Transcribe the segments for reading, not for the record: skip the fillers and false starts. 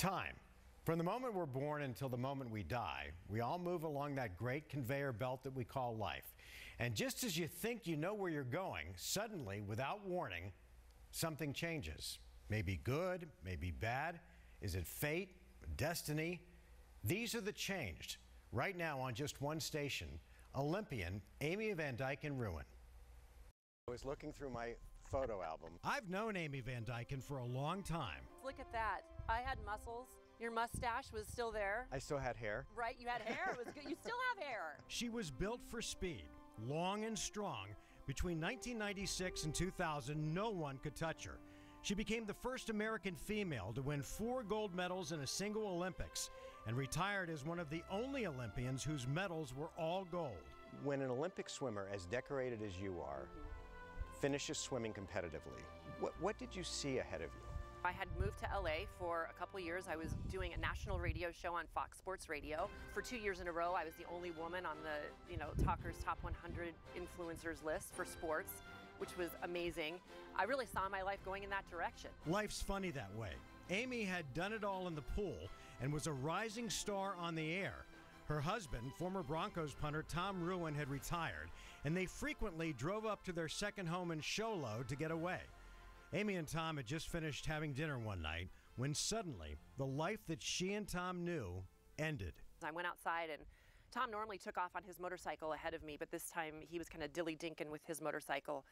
Time. From the moment we're born until the moment we die, we all move along that great conveyor belt that we call life. And just as you think you know where you're going, suddenly, without warning, something changes. Maybe good, maybe bad. Is it fate, destiny? These are the changed. Right now on just one station, Olympian Amy Van Dyken ruin. I was looking through my photo album. I've known Amy Van Dyken for a long time. Look at that. I had muscles. Your mustache was still there. I still had hair. Right, you had hair. It was good. You still have hair. She was built for speed, long and strong. Between 1996 and 2000, no one could touch her. She became the first American female to win 4 gold medals in a single Olympics and retired as one of the only Olympians whose medals were all gold. When an Olympic swimmer as decorated as you are finishes swimming competitively, what did you see ahead of you? I had moved to LA for a couple years. I was doing a national radio show on Fox Sports Radio. For 2 years in a row, I was the only woman on the, Talker's Top 100 Influencers list for sports, which was amazing. I really saw my life going in that direction. Life's funny that way. Amy had done it all in the pool and was a rising star on the air. Her husband, former Broncos punter Tom Ruin, had retired, and they frequently drove up to their second home in Show Low to get away. Amy and Tom had just finished having dinner one night when suddenly the life that she and Tom knew ended. I went outside and Tom normally took off on his motorcycle ahead of me, but this time he was kind of dilly-dinking with his motorcycle.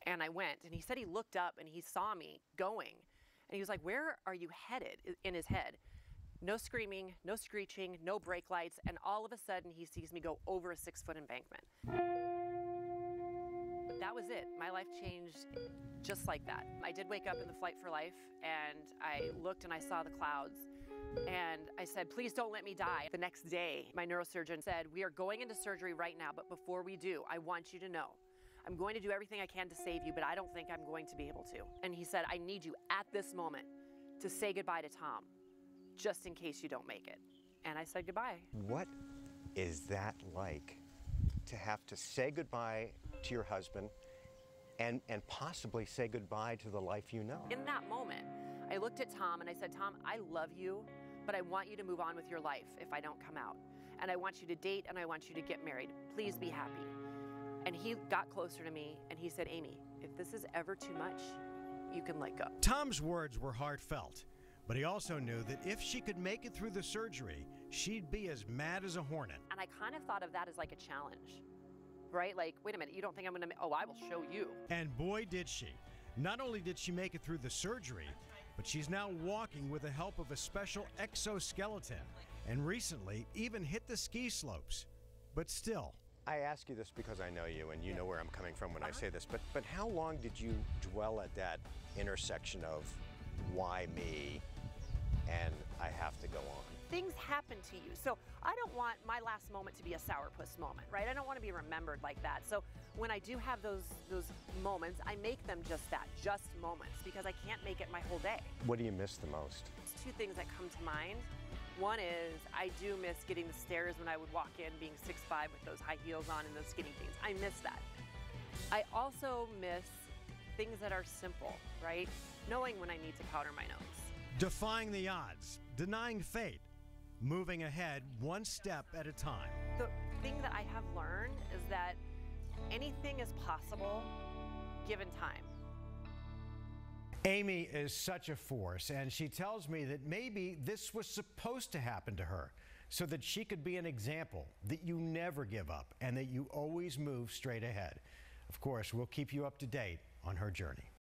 And I went, and he said he looked up and he saw me going. And he was like, "Where are you headed?" in his head. No screaming, no screeching, no brake lights, and all of a sudden he sees me go over a 6-foot embankment. That was it. My life changed just like that. I did wake up in the flight for life, and I looked and I saw the clouds, and I said, "Please don't let me die." The next day, my neurosurgeon said, "We are going into surgery right now, but before we do, I want you to know, I'm going to do everything I can to save you, but I don't think I'm going to be able to." And he said, "I need you at this moment to say goodbye to Tom, just in case you don't make it." And I said goodbye. What is that like, to have to say goodbye to your husband and possibly say goodbye to the life you know? In that moment, I looked at Tom and I said, "Tom, I love you, but I want you to move on with your life if I don't come out. And I want you to date and I want you to get married. Please be happy." And he got closer to me and he said, "Amy, if this is ever too much, you can let go." Tom's words were heartfelt, but he also knew that if she could make it through the surgery, she'd be as mad as a hornet. And I kind of thought of that as like a challenge, right? Like, wait a minute, you don't think I'm gonna, oh, I will show you. And boy, did she. Not only did she make it through the surgery, but she's now walking with the help of a special exoskeleton, and recently even hit the ski slopes. But still. I ask you this because I know you, and you know where I'm coming from when I say this, but how long did you dwell at that intersection of why me and I have to go on? Things happen to you. So I don't want my last moment to be a sourpuss moment, right? I don't want to be remembered like that. So when I do have those moments, I make them just that, just moments, because I can't make it my whole day. What do you miss the most? There's 2 things that come to mind. One is I do miss getting the stares when I would walk in, being 6'5" with those high heels on and those skinny jeans. I miss that. I also miss things that are simple, right? Knowing when I need to powder my nose. Defying the odds, denying fate, moving ahead one step at a time. The thing that I have learned is that anything is possible given time. Amy is such a force, and she tells me that maybe this was supposed to happen to her so that she could be an example that you never give up and that you always move straight ahead. Of course, we'll keep you up to date on her journey.